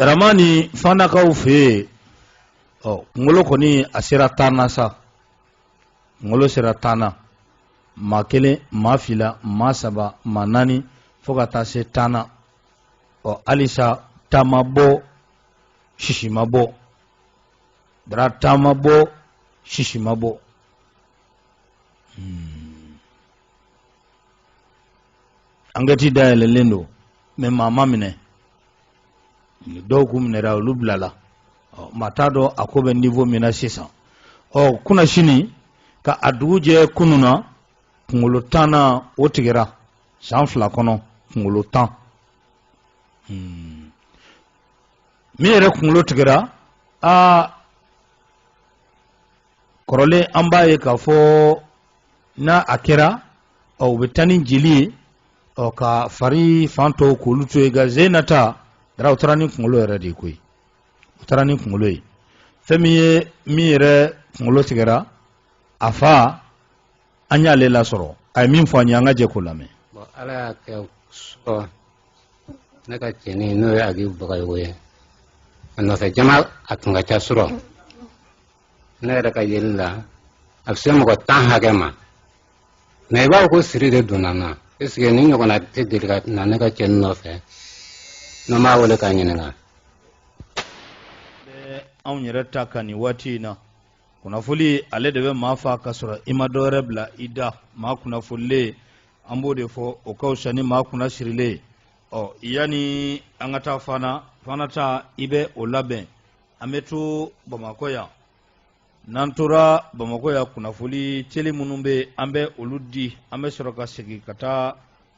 Daramani fana kaw fe ngolo koni asira tana sa ngolo sira tana ma kelen ma fila ma saba ma nani fo ka taa se tana alisa tamabo shishimabo dara tamabo shishimabo angati dayele lendo me mama mine do kum ne raw lublala matado akobe niveau mina sisa kuna shini ka aduje kununa kungolo tana otigira sanfla kono kungolo tan mere kungolo tigira korole ambaye ka fo na akira o betani jili o ka fari fanto kulutu ega zenata dara utarani kungolo yere di koy utarani kungolo yi femiye mire kungolo tigira afa anya lela soro ay min fo anya ngaje ko lame bo ala ke so naka cheni no agi bagay we no fe jama atunga cha soro ne raka yella aksem ko tan hagema ne ba ko siri de dunana esge ni no na te dirga na naka chen no fe no ma wala ka nyina an yɛrɛ ta ka ni waati na kunnafoli ale de bɛ maa fa ka sɔrɔ i ma dɔwɛrɛ bila i da maa kunnafolilen an b'o de fɔ o ka fisa ni maa kunna sirilen yani an ka taa fana ta i bɛ o labɛn an bɛ to bamakɔ yan n'an tora bamakɔ yan kunnafoli teli minnu bɛ an bɛ olu di an bɛ sɔrɔ ka segin ka taa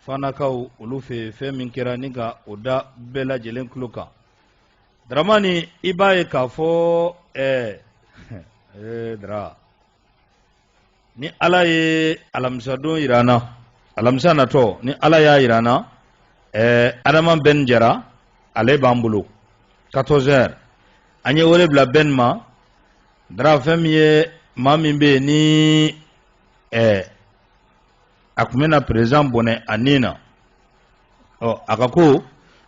fanakaw olu fɛ fɛn min kɛra ni ka o da bɛɛ lajɛlen tulo kan Dramani i b'a ye k'a fɔ dara ni ala ye alamisadon yira an na alamisa natɔ ni ala y'a yira an na adama bɛn jara ale b'an bolo 14h an ye wele bila bɛn ma dara fɛn min ye maa min bɛ yen ni a tun bɛna président bɔnɛ a nin na a ka ko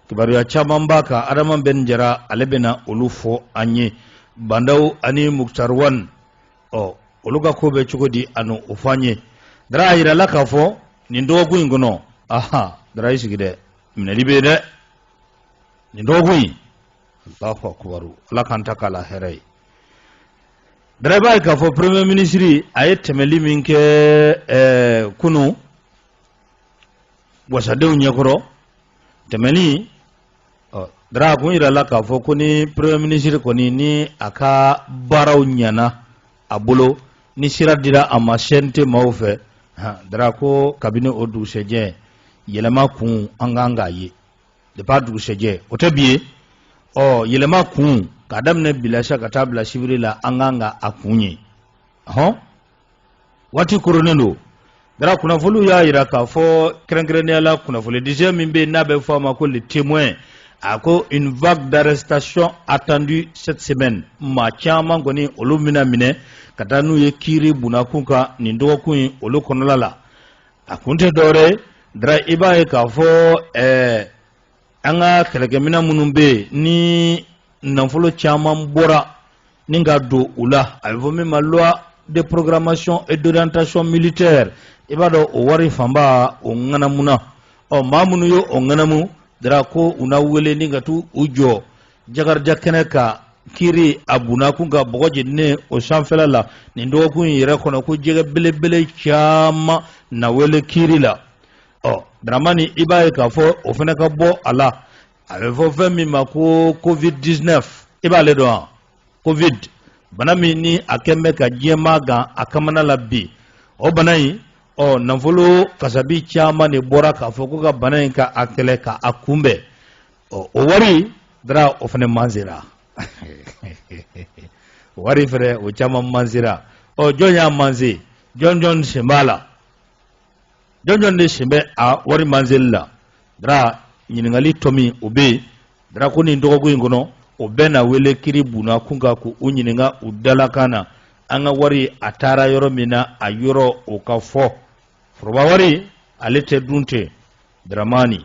kibaruya caman b'a kan adama bɛn jara ale bɛna olu fɔ an ye bandaw ani muktarwan olu ka ko bɛ cogo di ani o fɔ an ye dara a yirala k'a fɔ nin dɔgɔkun in kɔnɔ dara i sigi dɛ minɛli bɛ yen dɛ nin dɔgɔkun in Allahu akbar ala k'an ta k'a la hɛrɛ ye dara i b'a ye k'a fɔ premier ministre a ye tɛmɛli min kɛ kunu wasadenw ɲɛkɔrɔ tɛmɛli dara kun yira la k'a fɔ ko ni premier ministre kɔni ni a ka baaraw ɲɛna a bolo ni sira dira a ma chaîne tɛ maaw fɛ dara ko kabini o dugusɛjɛ yɛlɛma kun an kan k'a ye depuis a dugusɛjɛ o tɛ bi ye yɛlɛma kun k'a daminɛ bilasa ka taa bila sibiri la an kan ka a kun ye waati koronnen don dara kunnafoliw y'a yira k'a fɔ kɛrɛnkɛrɛnnenya la kunnafoli disɛ min bɛ yen n'a bɛ fɔ a ma ko le témoin a ko une vague d'arrestation attendue cette semaine maa caman kɔni olu bɛna minɛ ka taa n'u ye kiiri bunakun kan nin dɔgɔkun in olu kɔnɔla la a kun tɛ dɔwɛrɛ ye dara i b'a ye k'a fɔ an ka kɛlɛkɛminɛ minnu bɛ yen ni nafolo caman bɔra ni ka don u la a bɛ fɔ min ma loi de programmation et d'orientation militaire i b'a dɔn o wari fanba o ŋanamuna maa minnu ye o ŋanamu dara ko u na wele ni ka t'u jɔ jagarija kɛnɛ ka kiiri a bunakun ka bɔgɔ jeninen o sanfɛla la nin dɔgɔkun in yɛrɛ kɔnɔ ko jɛgɛ belebele caman na wele kiiri la Dramani i b'a ye k'a fɔ o fana ka bɔ a la a bɛ fɔ fɛn min ma ko covid-19 i b'ale dɔn wa covid bana min ni a kɛn bɛ ka diɲɛmaa gan a kamana la bi o bana in nafolo kasabi caman de bɔra k'a fɔ ko ka bana in ka a kɛlɛ ka a kunbɛn o wari dara o fana manzera wari fɛnɛ o caman manzera jɔn y'a manze jɔn sen b'a la jɔn de sen bɛ a wari manzeli la dara ɲininkali tɔ min o bɛ yen dara ko nin dɔgɔkun in kɔnɔ o bɛɛ na wele kiiri bunakun kan k'u ɲininka u dalakan na an ka wari a taara yɔrɔ min na a yɔrɔ o ka fɔ foroba wari ale tɛ dun ten Dramani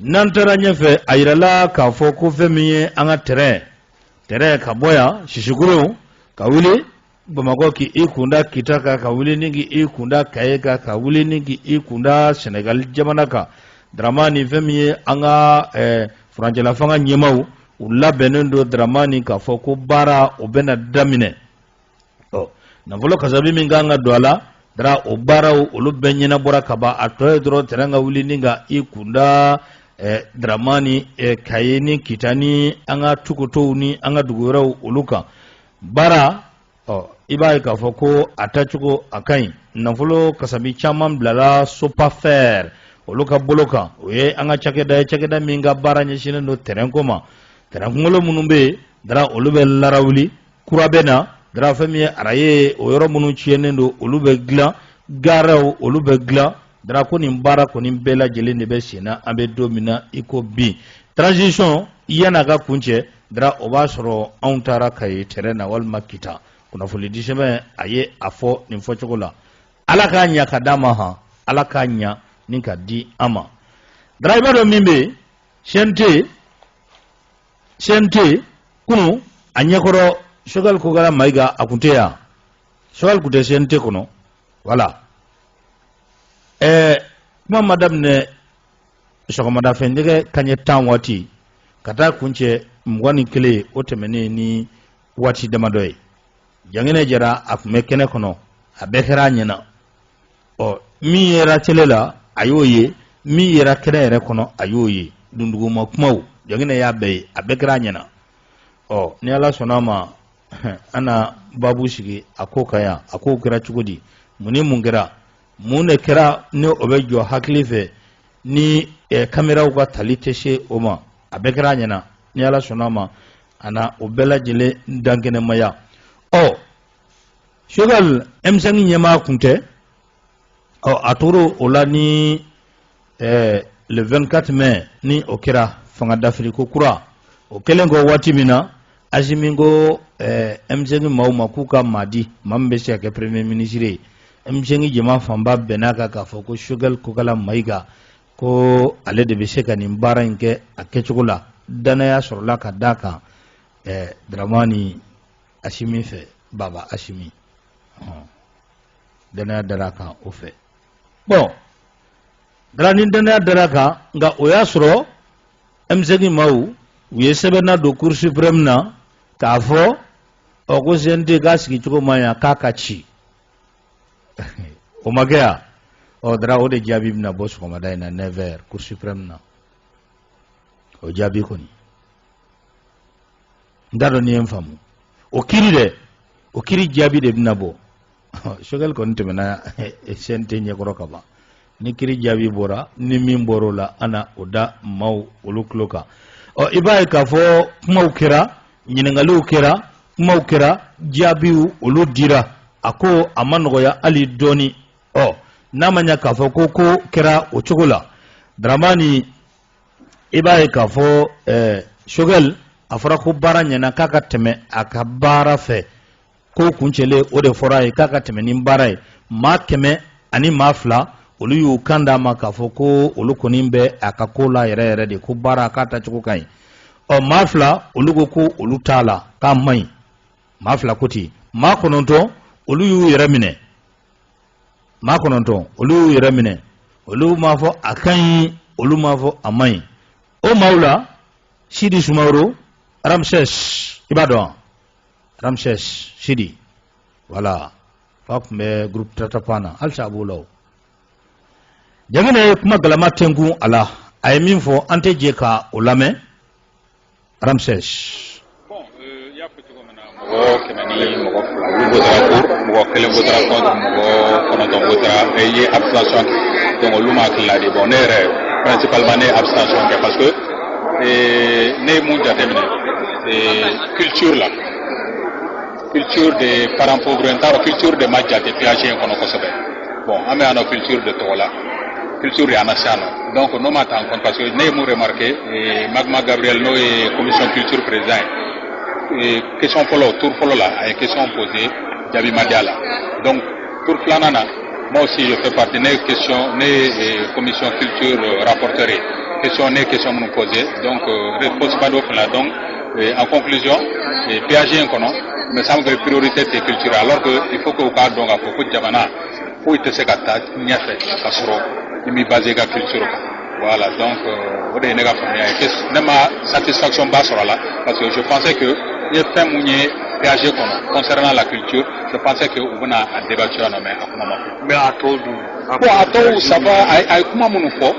nantara ɲɛfɛ a yirala k'a fɔ ko fɛn min ye an ka terrain ka bɔ yan Sisukuru ka wuli Bamakɔ k'i kunda Kita kan ka wuli ni k'i kunda Kaye kan ka wuli ni k'i kunda Senegal jamana kan Dramani fɛn min ye an ka furancɛla fanga ɲɛmaw u labɛnnen don Dramani k'a fɔ ko baara o bɛna daminɛ nafolo kasabi min kan ka don a la dara o baaraw olu bɛɛ ɲɛnabɔra ka ban a tɔ ye dɔrɔn terrain ka wuli ni ka i kunda Dramani Kaye ni Kita ni an ka tukotow ni an ka dugu wɛrɛw olu kan baara i b'a ye k'a fɔ ko a tacogo a ka ɲi nafolo kasabi caman bilala Sopafer olu ka bolo kan o ye an ka cakɛda ye cakɛda min ka baara ɲɛsinnen don terrain ko ma terrain kunkolo minnu bɛ yen dara olu bɛ larawuli kura bɛ na dara fɛn min ye araye o yɔrɔ minnu tiɲɛnen don olu bɛ dilan garew olu bɛ dilan dara ko nin baara kɔni bɛɛ lajɛlen de bɛ sen na an bɛ don min na i ko bi transition yan'a ka kun cɛ dara o b'a sɔrɔ anw taara Kaye terrain na walima Kita kunnafoni di sɛbɛn a ye a fɔ nin fɔcogo la ala k'a ɲa ka d'a ma han ala k'a ɲa ni ka di an ma dara i b'a dɔn min bɛ CNT kunu a ɲɛkɔrɔ Choguel Kokala Mayiga a kun tɛ yan Choguel kun tɛ CNT kɔnɔ voilà kuma ma daminɛ sɔgɔmadafɛ nɛgɛ kanɲɛ 10 waati ka taa kuncɛ 21 o tɛmɛnen ni waati damadɔ ye Jangene Jara a kun bɛ kɛnɛ kɔnɔ a bɛɛ kɛra a ɲɛna min yera télé la a y'o ye min yera kɛnɛ yɛrɛ kɔnɔ a y'o ye dunduguma kumaw Jangene y'a bɛɛ ye a bɛɛ kɛra a ɲɛna ni Ala sɔnna a ma ana babu sigi a ko kan yan a ko kɛra cogo di mun ni mun kɛra mun de kɛra ni o bɛ jɔ hakili fɛ ni kameraw ka tali tɛ se o ma a bɛɛ kɛra a ɲɛna ni Ala sɔnna a ma ana o bɛɛ lajɛlen dankɛnɛmaya Choguel M5 ɲɛmaa kun tɛ a tora o la ni le 24 mai ni o kɛra fanga dafiriko kura o kɛlen kɔ waati min na Asimi ko M5 maaw ma k'u ka maa di maa min bɛ se ka kɛ premier ministre ye M5 jama fanba bɛnna kan k'a fɔ ko Choguel Kokala Mayiga ko ale de bɛ se ka nin baara in kɛ a kɛcogo la danaya sɔrɔla ka d'a kan Dramani Asimi fɛ Baba Asimi danaya dara kan o fɛ bon dara ni danaya dara kan nka o y'a sɔrɔ M5 maaw u ye sɛbɛnna don Cour suprême na k'a fɔ ko CNT k'a sigi cogo man ɲa k'a ka ci o ma kɛ yan dara o de jaabi bɛna bɔ sɔgɔmada in na 9h Cour suprême na o jaabi kɔni n t'a dɔn ni ye n faamu o kiri jaabi de bɛna bɔ Choguel kɔni tɛmɛna CNT ɲɛkɔrɔ ka ban ni kiri jaabi bɔra ni min bɔra o la ana o da maaw olu tulo kan i b'a ye k'a fɔ kumaw kɛra ɲininkaliw kɛra kumaw kɛra jaabiw olu dira a ko a ma nɔgɔya hali dɔɔni n'a ma ɲɛ k'a fɔ ko kɛra o cogo la Dramani i b'a ye k'a fɔ Choguel a fɔra ko baara ɲɛna k'a ka tɛmɛ a ka baara fɛ ko kuncɛlen o de fɔra a ye k'a ka tɛmɛ ni baara ye maa 100 ani maa 2 olu y'u kan d'a ma k'a fɔ ko olu kɔni bɛ a ka ko la yɛrɛ yɛrɛ de ko baara k'a tacogo ka ɲi maa 2 olu ko olu t'a la k'a man ɲi maa 2 ko ten maa 9 olu y'u yɛrɛ minɛ maa 9 olu y'u yɛrɛ minɛ olu m'a fɔ a ka ɲi olu m'a fɔ a man ɲi o maaw la Sidi Sumaworo Ramsès i b'a dɔn Ramsès Sidi voilà fa tun bɛ groupe Tratapa na halisa a b'o la o Jangene ye kuma galama tɛnkun a la a ye min fɔ an tɛ jɛ ka o lamɛn Ramsès y'a fɔ cogo min na mɔgɔ 100 ni mɔgɔ 2 olu votera pour mɔgɔ 1 votera contre mɔgɔ 9 votera et ye abstention donc olu ma hakili la de bon ne yɛrɛ principalement ne ye abstention kɛ parce que ne ye mun jateminɛ culture la culture de parents pauvres n t'a dɔn culture de ma jate village in kɔnɔ kosɛbɛ bon an bɛ yan nɔ culture de tɔgɔ la culture de ana siya nɔ donc n'o ma ta en compte parce que ne ye mun remarqué Magma Gabriel n'o ye commission culture président ye question fɔlɔ tour fɔlɔ la a ye question posé jaabi ma di a la donc tour filanan na moi aussi je fais partie ne ye commission culture rapporteur ye question nous poser donc réponse pas d'offre là donc en conclusion PAG incono me semble que priorité c'est culture alors que il faut que au cas donc à propos de Jamana pour te se kata nyafe kasoro imi basé ga culture voilà donc au de nega famille que nema satisfaction basse là parce que je pensais que il fait mounier PAG concernant la culture je pensais que on a débattu mais à tout ça va à comment mon faut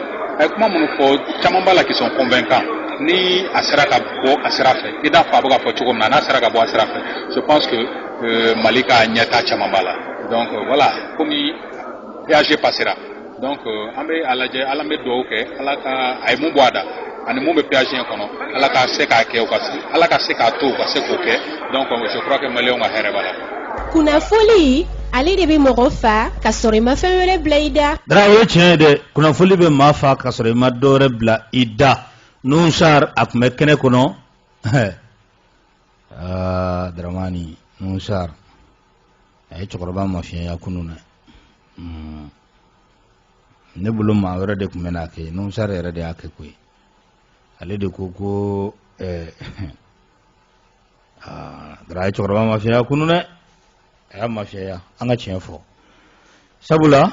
chamamba qui sont convaincants ni asraka bo asrafe ida fa boga fo chugum na asraka bo asrafe je pense que Malika nyata chamamba là donc voilà comme PAG passera donc ambe alambe do ke alaka ay mu boada ani mu be PAG kono alaka seka ke o kasi alaka seka to ka seko ke donc je crois que Malien nga here bala kuna foli ali de be mogofa kasore mafemele blaida drawe chede kuna foli be mafa kasore madore bla ida nunsar akmekene kono dramani nunsar ay chokroba mafia ya kununa ne bulu ma wara de kumena ke nunsar era de ake kwe ale de koko dra chokroba mafia ya kununa ya mafia anga chenfo sabula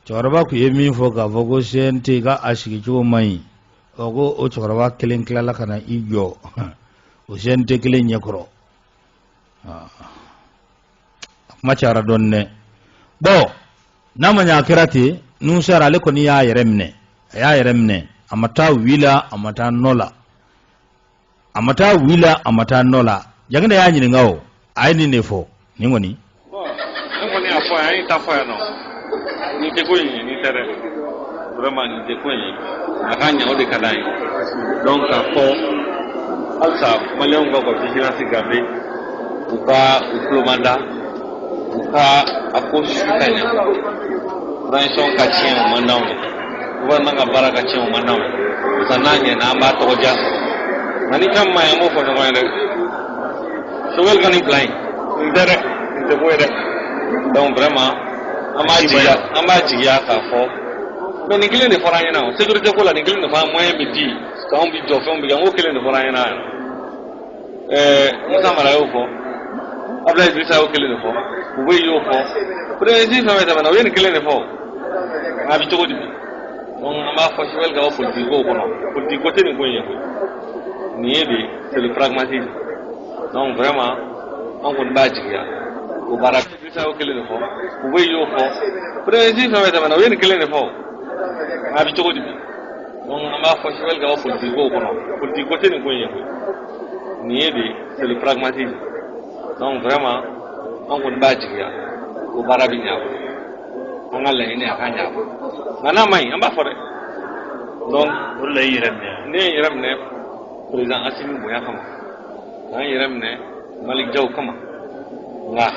chokroba ku yemi fo ka fogo sente ga ashiki chuo mai ogo o chokroba kelen klala kana ijo o sente kelen nyekro machara donne bo namanya kirati nusara ale ko ni ya yeremne amata wila amata nola jangda ya nyini ngawo ayni ne fo ni ngoni afo ay ta fo no ni te ko ni tere vraiment ni te ko ni akanya o de kadai donc afo alsa malion go vigilance gabe uka uplomanda uka akoshi kanya ranson kachien manao uba nga baraka chien manao sananye na amba toja nani kama ya mo ko no ngale so wel kan imply ndere de boire donc vraiment amaji ya ka fo mais ni kile ne foranya na sécurité ko la ni kile ne fa moyen midi ka on bi do fe on bi ngo kile ne foranya na musa mara yo fo abla idrissa o kile ne fo we yo fo président fa meta na wen kile ne fo abi to godi on ma fo wel ga o politico ko no politico te ni ko yen ni ede c'est le pragmatisme donc vraiment on ko baji ya o bara idrissa o kile ne fo we yo fo président fa meta na wen kile ne fo abi to godi on ma fo wel ga o politico ko no politico te ni ko yen ni ede c'est le pragmatisme donc vraiment on ko baji ya o bara bi nya on ala ni akanya mana mai amba fore donc wala yiram ne président Assimi Boya kama na yiram ne Malik Jaw kama nga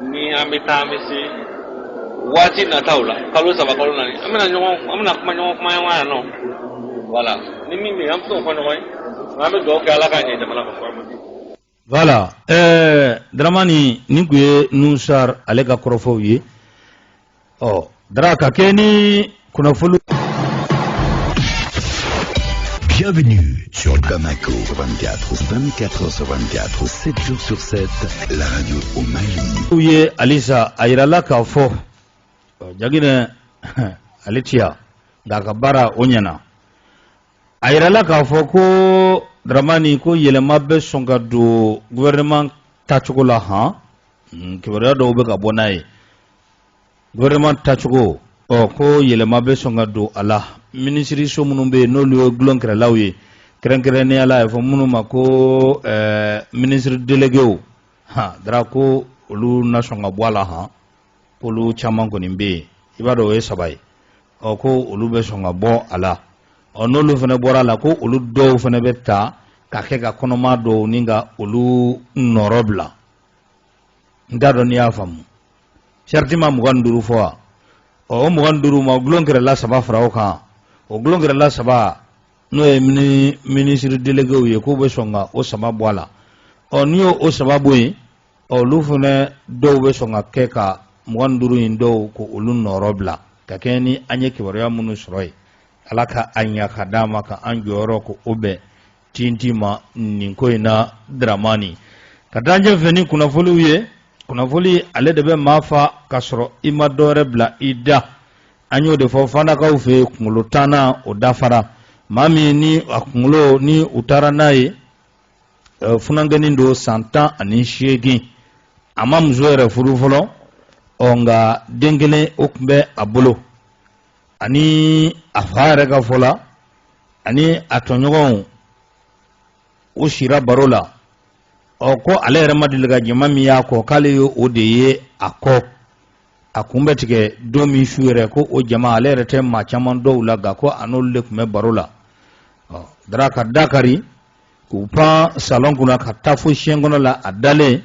ni amita mesi wati na taula kalo saba kalo nani amna kuma no voilà ni mimi am so ko no mai ambe do ka ala kanya jamala ko voilà dramani niguye nusar alega korofo yi draka keni kuna fulu. Bienvenue sur Bamako 24 sur 24, 7 jours sur 7, la radio au Mali. Ouye Alisa ayirala ka fo jagine alitia dakabara onyana ayirala ka fo ko dramani ko yelema be songa do gouvernement tachugola ha kibara do be ka bonaye gouvernement tachugo ko yelema be songa do ala ministry so munumbe no lo glonkre lawye krenkre ne ala fo munuma ko ministre délégué ha dra ko lu national bwala ha ko lu chaman ko nimbe ibado we sabai ko ulu be songa bo ala no lu fene bora la ko ulu do fene betta ka ke ga konoma do ninga ulu norobla ndado ni afamu certima muganduru fo o muganduru ma glonkre la saba fraoka o glongre la saba no e ministre délégué ye ko be songa o saba bwala o niyo o saba boy o lufune do be songa keka mwanduru indo ko ulun norobla ka kɛ ni an ye kibaruya minnu sɔrɔ ye ala ka an ya ka d'a ma ka an jɔyɔrɔ ko o bɛn tinti ma nin ko in na Dramani ka taa ɲɛfɛ ni kunnafoliw ye kunnafoli ale de bɛ maa fa ka sɔrɔ i ma dɔwɛrɛ bila i da an y'o de fɔ Fandakaw fɛ kunkolo 10 o dafara maa min ni a kunkolo ni u taara n'a ye funangɛnin don san 18 a ma muso yɛrɛ furu fɔlɔ nka den kelen o tun bɛ a bolo ani a fa yɛrɛ ka fɔ la ani a tɔɲɔgɔnw o sira baro la ko ale yɛrɛ ma deli ka jama min y'a kɔ k'ale ye o de ye a kɔ a kun bɛ tigɛ don min su yɛrɛ ko o jama ale yɛrɛ tɛ maa caman dɔw la nka ko a n'olu de tun bɛ baro la dara ka dakari k'u pan salon kunna ka taa fo siɲɛ kɔnɔ la a dalen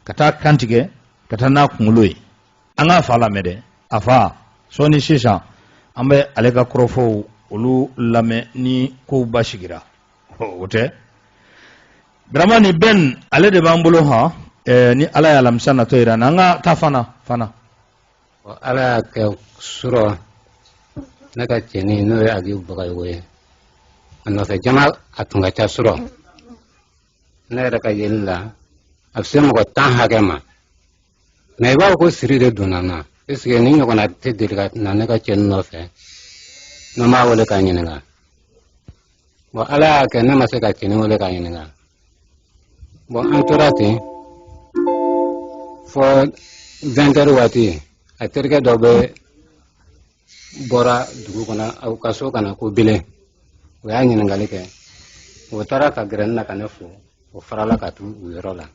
ka taa kantigɛ ka taa n'a kunkolo ye an k'a fa lamɛn dɛ a fa sɔɔni sisan an bɛ ale ka kɔrɔfɔw olu lamɛn ni kow basigira o tɛ Dramani Ben ale de b'an bolo ni ala y'a alamisa natɔ yira an ka taa fana ala y'a kɛ surɔ ne ka cɛnin n'o ye Agibu Bagayogo ye a nɔfɛ jama a tun ka ca surɔ ne yɛrɛ ka yeli la a bɛ se mɔgɔ 10 hakɛ ma mais i b'a fɔ ko siri de donna n na est-ce que ni ɲɔgɔnna tɛ deli ka na ne ka cɛnin nɔfɛ ne m'a wele k'a ɲininka bon ala y'a kɛ ne ma se ka cɛnin wele k'a ɲininka bon an tora ten fɔ 20 heures waati a terikɛ dɔ bɛ bɔra dugu kɔnɔ aw ka so kana ko bile o y'a ɲininkali kɛ o taara ka gɛrɛ na ka ne fo o farala ka tu u yɔrɔ la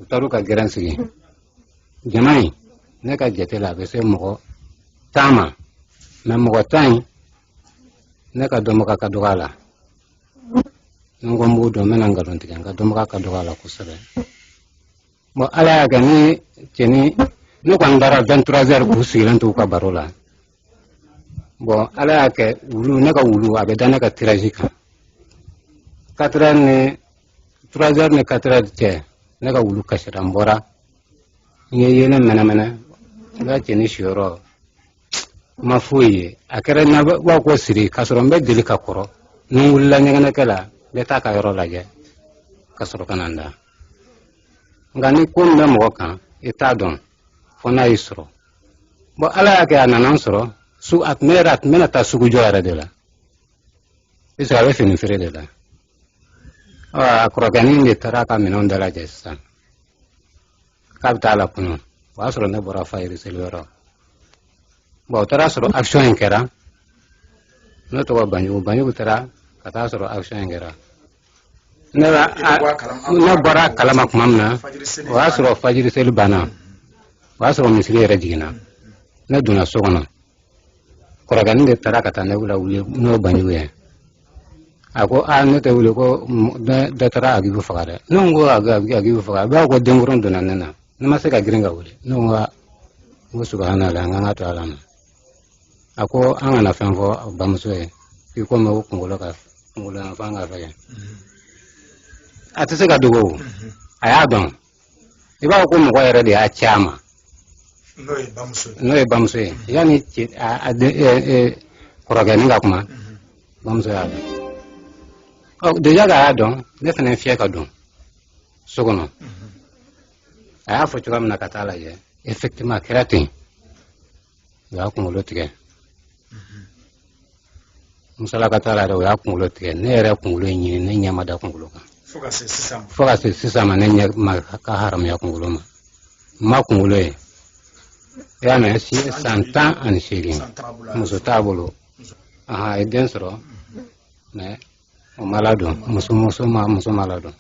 u taara ka gɛrɛ sigi jama in ne ka jate la a bɛ se mɔgɔ 10 ma mais mɔgɔ 10 in ne ka dɔnbaga ka dɔgɔ a la n ko n b'o dɔn n bɛna nkalon tigɛ n ka dɔnbaga ka dɔgɔ a la kosɛbɛ bon ala y'a kɛ ni cɛnin ne kɔni taara 23 heures k'u sigilen to u ka baro la bon ala y'a kɛ wulu ne ka wulu a bɛ da ne ka tirage kan 4 heures ni 3 heures ni 4 heures cɛ ne ka wulu kasira n bɔra n ye yelen mɛnɛmɛnɛ n ka cɛnin siyɔrɔ ma foyi ye a kɛra na b'a ko siri k'a sɔrɔ n bɛ deli ka kɔrɔ ni n wulila ɲɛgɛnɛkɛ la n bɛ taa ka yɔrɔ lajɛ ka sɔrɔ ka na n da nka ni ko min bɛ mɔgɔ kan i t'a dɔn fo n'a y'i sɔrɔ bon ala y'a kɛ a nana n sɔrɔ a tun bɛna taa sugujɔ yɛrɛ de la est-ce que a bɛ fini feere de la a kɔrɔkɛnin de taara a ka minɛnw dalajɛ sisan k'a bɛ taa la kunu o y'a sɔrɔ ne bɔra fayiri seli yɔrɔ bon o taara sɔrɔ action in kɛra ne tɔgɔ Banjugu taara ka taa sɔrɔ action in kɛra ne bɔra kalama tuma min na o y'a sɔrɔ fajiri seli banna o y'a sɔrɔ misiri yɛrɛ jiginna ne donna so kɔnɔ kɔrɔkɛnin de taara ka taa ne wuli n'o Banjugu ye a ko ne tɛ wuli ko dɔ taara Agibu faga dɛ ne ko Agibu faga b'a ko denkurun donna ne na ne ma se ka girin ka wuli ne ko subhanallah n ka to ala ma a ko an kana fɛn fɔ bamuso ye k'i ko mɛ ko kunkolo na fɔ an ka fɛn a tɛ se ka dogo a y'a dɔn i b'a fɔ ko mɔgɔ yɛrɛ de y'a ci a ma n'o ye bamuso ye yanni kɔrɔkɛnin ka kuma bamuso y'a dɔn déjà k'a y'a dɔn ne fana fiyɛ ka don so kɔnɔ a y'a fɔ cogoya min na ka taa lajɛ effectivement a kɛra ten o y'a kunkolo tigɛ musala ka taa la yɛrɛ o y'a kunkolo tigɛ ne yɛrɛ kunkolo in ɲini ne ɲɛ ma da kunkolo kan fo ka se sisan ma ne ɲɛ ma ka haramuya kunkolo ma n ma kunkolo ye i y'a mɛn san 18 muso t'a bolo a ye den sɔrɔ mais o ma ladon muso ma ladon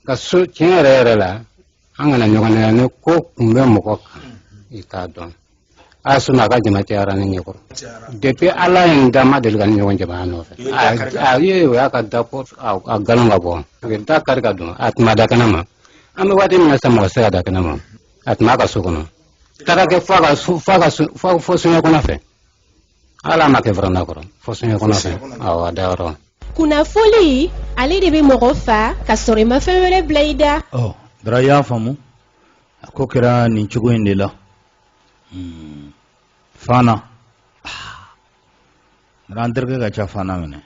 ka so tiɲɛ yɛrɛ la an kana ɲɔgɔn nɛgɛ ni ko kun bɛ mɔgɔ kan i t'a dɔn a sɔnna a ka jama cayara ne ɲɛkɔrɔ depuis ala ye n da ma deli ka ni ɲɔgɔn jamana nɔfɛ o y'a ka da a galon ka bɔ da kari ka don a tun ma da kɛnɛ ma an bɛ waati min na sisan mɔgɔ se ka da kɛnɛ ma a tun b'a ka so kɔnɔ taara kɛ fo soɲɛ kɔnɔ fɛ ala ma kɛ faranda kɔrɔ fo soɲɛ kɔnɔ fɛ awɔ a da yɔrɔ kunnafoli ale de bɛ mɔgɔ fa ka sɔrɔ i ma fɛn wɛrɛ bila i da dara i y'a faamu a ko kɛra nin cogo in de la fana Ranterke ka ca fana mene.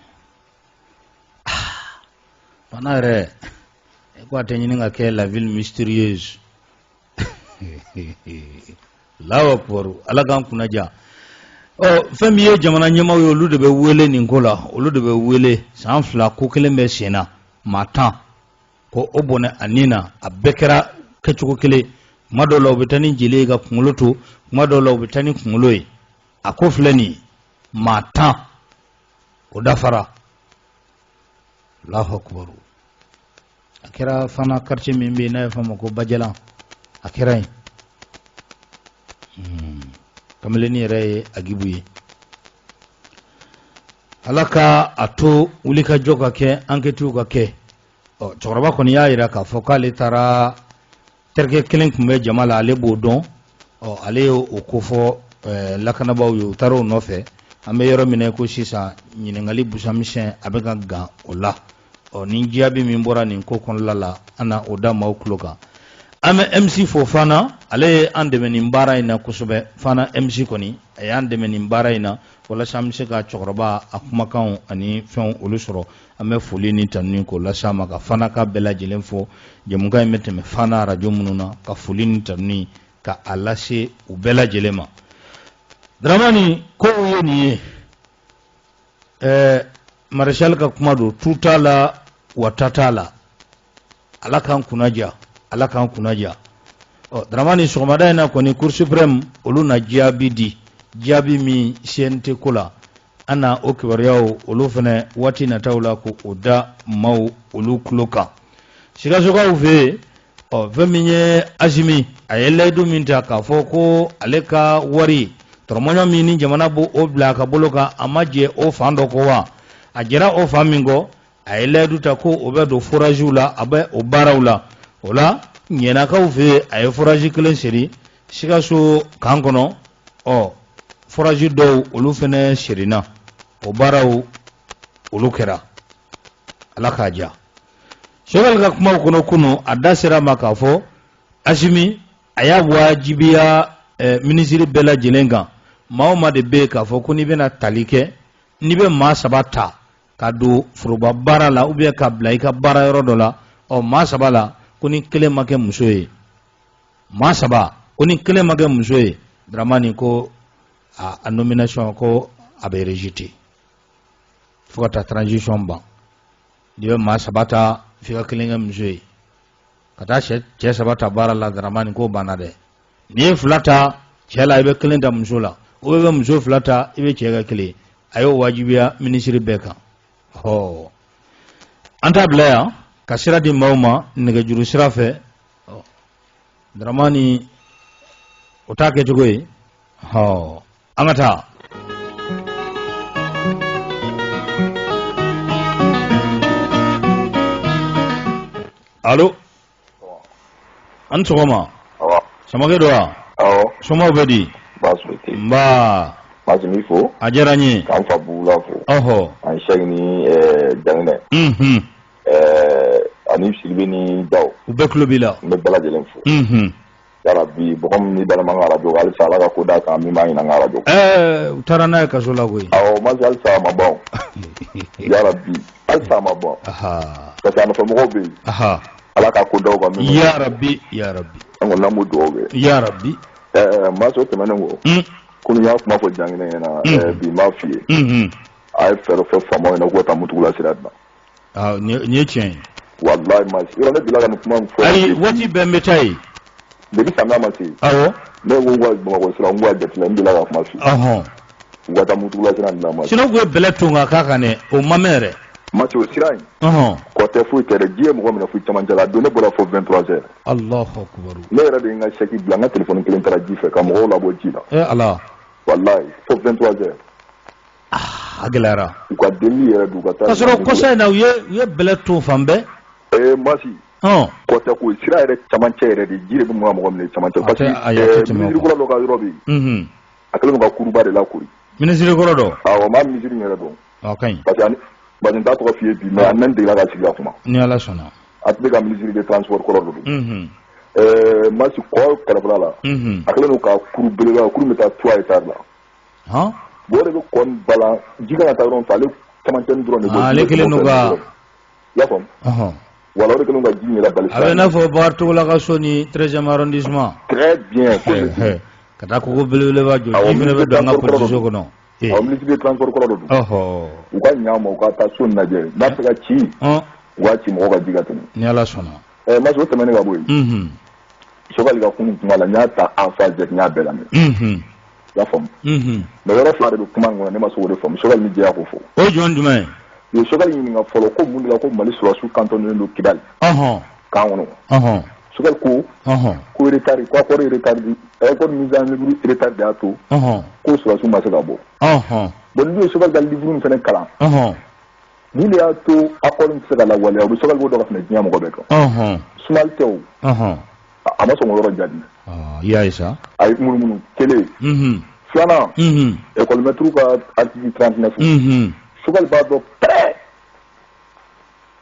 Fana yɛrɛ ko a tɛ ɲini ka kɛ la ville mystérieuse. Allahu akbar, Ala k'an kunnaja. Fɛn min ye jamana ɲɛmaaw ye olu de bɛ wele nin ko la, olu de bɛ wele san 2 ko kelen bɛ sen na maa 10 ko o bɔnɛ a nin na a bɛɛ kɛra kɛcogo kelen. Kuma dɔw la u bɛ taa ni jeli ye ka kunkolo to, kuma dɔw la u bɛ taa ni kunkolo ye. A ko filɛ nin maa 10 o dafara. Allahu akbar. A kɛra fana quartier min bɛ yen n'a ye fɔ ma ko Bajalan, a kɛra yen. Kamelenin yɛrɛ ye Agibu ye. Ala ka a to wulikajɔ ka kɛ, enquêtes ka kɛ. Cɛkɔrɔba kɔni y'a jira k'a fɔ k'ale taara terikɛ kelen tun bɛ jama la, ale b'o dɔn. Ale ye o ko fɔ lakanabaaw ye, u taara o nɔfɛ. An bɛ yɔrɔ min ko sisan ɲininkali busamisɛn a bɛ ka gan o la. Ni jaabi min bɔra nin ko kɔnɔna la, an na o da maaw tulo kan. An bɛ MC fo fana, ale ye an dɛmɛ nin baara in na kosɛbɛ. Fana MC kɔni a y'an dɛmɛ nin baara in na walasa an bɛ se ka cɛkɔrɔba a kumakanw ani fɛnw olu sɔrɔ. An bɛ foli ni tanuni k'o lase a ma, ka fana ka bɛɛ lajɛlen fo. Jɛmukan in bɛ tɛmɛ fana radio minnu na, ka foli ni tanuni ka a lase u bɛɛ lajɛlen ma. Dramani ko ye nin ye, Marshal ka kuma don, tu t'a la wa ta t'a la. Ala k'an kunnaja, Ala k'an kunnaja. Dramani sɔgɔmada in na kɔni Cour suprême olu na jaabi di, jaabi min CNT ko la. An na o kibaruyaw olu fana waati nataw la ko o da maaw olu tulo kan. Sikasokaw fɛ yen, fɛn min ye Azimi a ye layidu min ta k'a fɔ ko ale ka wari tɔrɔmɔɲɔ min ni jamana b'o o bila a ka bolo kan a ma jɛ o fan dɔ ko wa? A jɛra o fan min kɔ, a ye layidu ta ko o bɛ don foragew la, a bɛ o baaraw la. O la ɲɛnakaw fɛ yen a ye forage kelen seri Sikaso kan kɔnɔ. Forage dɔw olu fana serina, o baaraw olu kɛra. Ala k'a diya. Sɛbɛn ka kumaw kɔnɔ kunu a da sera ma k'a fɔ Azimi a y'a wajibiya ministre bɛɛ lajɛlen kan. Maa o maa de bɛ yen k'a fɔ ko n'i bɛna tali kɛ, n'i bɛ maa 3 ta ka don foroba baara la ou bien ka bila i ka baara yɔrɔ dɔ la, maa 3 la ko ni kelen ma kɛ muso ye, maa 3 ko ni kelen ma kɛ muso ye, Dramani ko a nomination ko a bɛ rejeté fo ka taa transition ban. N'i bɛ maa 3 ta f'i ka kelen kɛ muso ye, ka taa cɛ 3 ta baara la, Dramani ko banna dɛ. N'i ye 2 ta cɛ la i bɛ kelen ta muso la, ou bien muso 2 ta i bɛ cɛ ka kelen. A y'o wajibiya ministre bɛɛ kan. An t'a bila yan ka sira di maaw ma nɛgɛjuru sira fɛ. Dramani o t'a kɛcogo ye. An ka taa. Allo, an sɔgɔma. Samakɛ don wa? Somaw bɛ di? Nba. Mazimi fo. A diyara n ye. K'an fa Bugula fo. An Sɛki ni Janginɛ. Ani Sidibe ni Daw. U bɛɛ tulo b'i la. N bɛ bɛɛ lajɛlen fo. Yarabi bɔgɔ min ni balima ka radio halisa Ala ka ko d'a kan min b'a ɲina n ka radio. U taara n'a ye kaso la koyi. Masi halisa a ma ban. Yarabi halisa a ma ban. Parce que a nɔfɛmɔgɔw bɛ yen. Ala ka ko d'aw kan min. Yarabi. An kɔni an b'o dugawu kɛ. Yarabi. Masi o tɛmɛnen kɔ. Kunu y'a kuma fɔ Janginɛ ɲɛna bi m'a f'i ye. A ye fɛɛrɛ fɛ faamaw ɲɛna k'o ta Mutugula sira dilan. Nin ye tiɲɛ ye. Walayi Masi yɔrɔ ne bila ka nin kuma min fɔ. Ayi waati bɛɛ n bɛ taa yen. Depuis samiya ma se. Awɔ. Ne ko ko Bamakɔ sira n ko a jateminɛ n bila ka kuma f'i ye. U ka taa Mutugula sira dilan Masi. Sinon u ye bɛlɛ ton ka k'a kan dɛ, o ma mɛn yɛrɛ. Masi o sira in. Kɔ tɛ foyi tɛ dɛ, ji ye mɔgɔ minɛ fo cɛmancɛ la, a don ne bɔra fo 23h. Alahu akubaru. Ne yɛrɛ de ye n ka chèque bila, n ka téléphone kelen taara ji fɛ ka mɔgɔw labɔ ji la. Ala. Walayi fo 23h. A gɛlɛyara. U ka deli yɛrɛ d'u ka taa. K'a sɔrɔ kɔsa in na u ye bɛlɛ ton fan bɛɛ. Masi. Kɔ tɛ ko sira yɛrɛ cɛmancɛ yɛrɛ de ji de bɛ mɔgɔ minɛ cɛmancɛ. Parce que ministre kɔrɔ dɔ ka yɔrɔ bɛ yen. A kɛlen don ka kuruba de lakori. Ministre kɔrɔ dɔ. Awɔ, maa ministre yɛrɛ dɔn. A ka ɲi. Parce que n t'a tɔgɔ f'i ye bi mais a mɛn degela ka sigi ka kuma. Ni Ala sɔnna. A tun bɛ ka ministre de transport kɔrɔ dɔ don. Masi kɔ kɛrɛfɛla la. A kɛlen don ka kuru belebeleba kuru bɛ taa 3 hectares la. bore ko kon bala jiga ta ron fale tamanten drone go ale kele no ga ya fam wala ore kele no ga jinni la bal avec na fo bartu la ga soni 13e arrondissement très bien kata ko bele ba jo jifne be do nga police ko no ministre de transport ko do uga nyama uga ta son na je na ta ci wachi mo ga jiga tan ni ala sona ma so tamane ga boy sogal ga kunu kuma la nyata en face de nya bela me ya fam mais yoro fare do kuma ngona ne ma so de fam sogal mi je ya ko fo o jon duma yo sogal ni nga folo ko mun la ko mali so su canton no kidal kan wono sogal ko ko retard ko retard ko mise en œuvre retard da to ko so su ma se ga bo bon ni sogal dal livre mu fene kala ni le ato akol se ga la wala o sogal bo do ga fene nyam ko be ko sumal tew ama so ngoro jadi ya isa ay munu télé fiana école métro ka article 39 sogal ba do près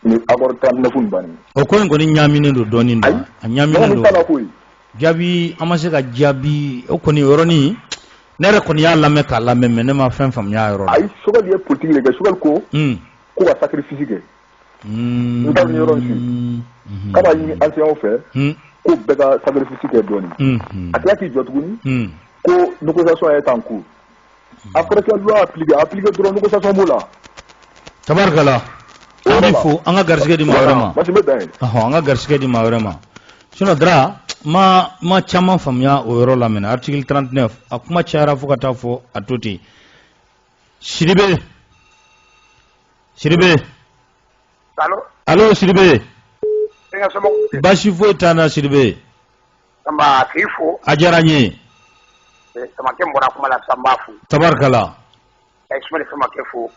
ni agor 39 bani o ko ngoni nyamine do doni ndo nyamine do jabi amase ka jabi o ko ni yoroni nere ko ni ya lamme ka lamme ne ma fem fam ya yoro ay sogal ye politique le ga sogal ko ko wa sacrifice ke ndal ni yoron ci kama yi ancien fait ko bega sacrifice ke doni atati jotuguni ko négociation est en cours après que loi appliquer droit négociation mola tabarkala faut anga garsige di mawrema anga garsige di mawrema sino dra ma chama famya o yoro lamena article 39 akuma chara fukata fo atoti shiribe allo shiribe bashi fo tana shiribe samba kifo ajaranye sama ke mbona kuma la samba fu tabarkala ismail sama kifo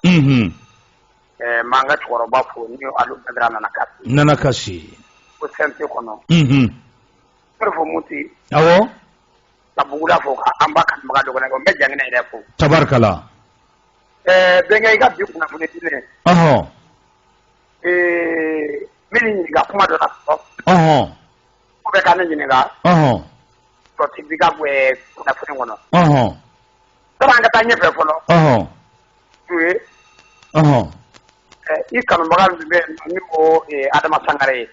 manga choro ba fu ni alu badra nana kasi ko sente kono perfo muti awo tabugula fo ka ambaka maga dogo na ko be jangina ide fo tabarkala benga ga bi kuna fu ne tine mini ga kuma do na so ko be kana nyine ga to tibiga bwe kuna fu ngono tabanga tanye fe folo tuwe i kanu bagal be ni ko adama sangare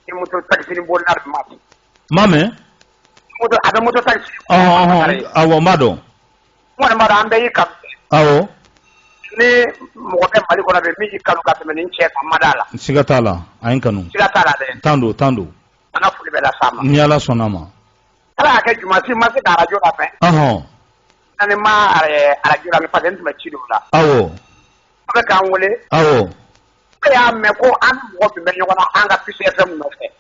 ni muto taxi ni bol nar mame muto adama muto taxi awo mado mo ma da ande ikam awo ni mo ko mali ko na be mi kanu ka be ni che ko madala sigatala ayin kanu sigatala de tandu ana fuli be la sama ni ala sonama ala ka juma si ma se da radio da fe ani ma radio la mi pa den ma chido la awo be kan wole awo ya me ko an mo be me nyona anga PCFM no fe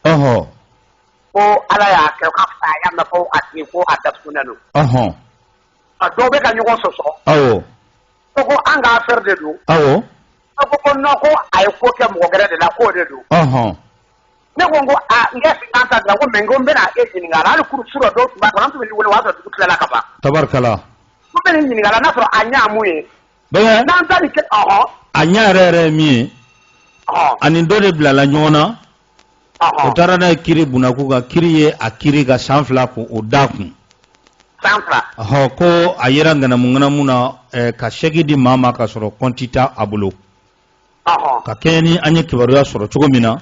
ko ala ya ke ka fa ya me ko ati ko adaptuna no do be kan nyoko soso awo ko anga affaire de do awo ko no ko ay ko ke mo gere de la ko de do ne ko ngo a ngesi anta da ko mengo be na e ni ngala ku suro do ba ko antu be wole wa do kutla la ka ba tabarkala ko be ni ngala na so anya muye bɛɛ n'an ke a ɲɛ yɛrɛ min ye ani dɔ de bilala ɲɔgɔn na o taara n'a ye kiri bunaku ka kiri ye a kiri ka san 2 ko o da kun ko a yera ŋanamu na ka sɛki di maa ma ka sɔrɔ kɔnti t'a a bolo ka kɛɲɛ ni an ye kibaruya sɔrɔ cogo min na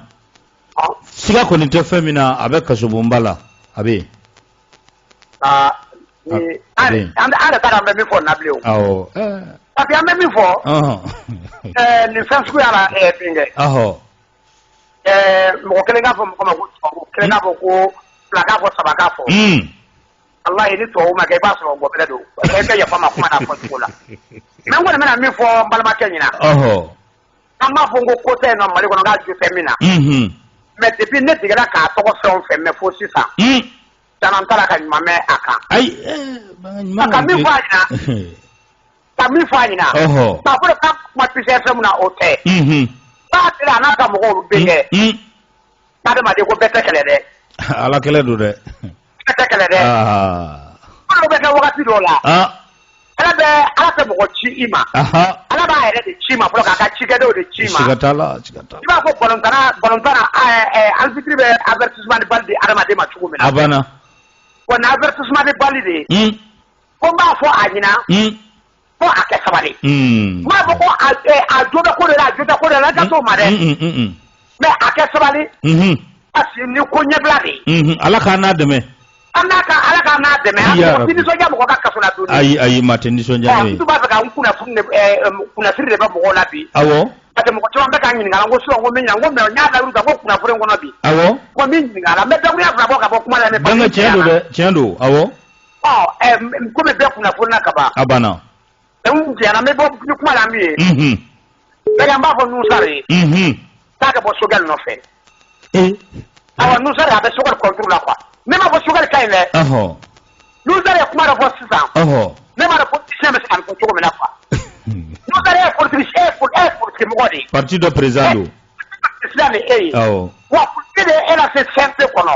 siga kɔni tɛ fɛn min na a bɛ kasobonba la a bɛ yen an taara an bɛ min fɔ nabile o awɔ parce que an bɛ min fɔ nin fɛn sugu yala fɛnkɛ mɔgɔ kelen k'a fɔ mɔgɔ ma ko tubabu kelen k'a fɔ ko fila k'a fɔ saba k'a fɔ walayi ni tubabu ma kɛ i b'a sɔrɔ gɔbɛlɛ don i bɛ yafa ma kuma na fɔ cogo la mais n kɔni bɛna min fɔ n balimakɛ ɲɛna an b'a fɔ n ko ko tɛ yen nɔ Mali kɔnɔ k'a ju fɛ min na mais depuis ne tigɛra k'a tɔgɔ fɛn o fɛn mɛ fo sisan caman taara ka ɲuman mɛn a kan ka min fɔ a ɲɛna ka min fɔ a ɲɛna k'a fɔ k'a kuma PCFM na o tɛ k'a tila a n'a ka mɔgɔw bɛ kɛ adamaden ko bɛɛ tɛ kɛlɛ dɛ ala kɛlɛ don dɛ bɛɛ tɛ kɛlɛ dɛ k'olu bɛ kɛ wagati dɔw la ala tɛ mɔgɔ ci i ma ala b'a yɛrɛ de ci ma fɔlɔ k'a ka cikɛdenw de ci ma siga t'a la i b'a fɔ balontan arbitre bɛ avertissement de balle di adamaden ma cogo min na a banna wa ni avertissement de balle de ye ko n b'a fɔ a ɲɛna fo a kɛ sabali ma fɔ ko a jota ko de la ka t'o ma dɛ mais a kɛ sabali parce que ni ko ɲɛbila de ala k'a n'a dɛmɛ ala ka n'a dɛmɛ a ko nisɔndiya mɔgɔ ka kaso la don ayi ma tɛ nisɔndiya n'o ye tu b'a fɛ ka n kunnafoni de bɛ mɔgɔw la bi awɔ parce que mɔgɔ caman bɛ k'a ɲininka ko sinon ko min ɲa ko mais n y'a da ko kunnafoni in kɔnɔ bi awɔ ko min ɲininka la mais dakuruya fila bɔ ka bɔ kuma la ne bɛnkɛ tiɲɛ don dɛ tiɲɛ don awɔ komi bɛɛ kunnafoni na ka ban a banna n tiɲɛna n bɛ bɔ ni kuma la min ye bɛɛ n b'a fɔ Nusari ye k'a ka bɔ Sogɛl nɔfɛ awɔ Nusari a bɛ Sogɛl contre la quoi ne m'a fɔ Sogɛl ka ɲi dɛ Nusari ye kuma dɔ fɔ sisan ne m'a dɔn politicien bɛ se ka nin fɔ cogo min na quoi Nusari ye politique mɔgɔ de ye parti dɔ président don président de e ye wa politique de ye e lase CNP kɔnɔ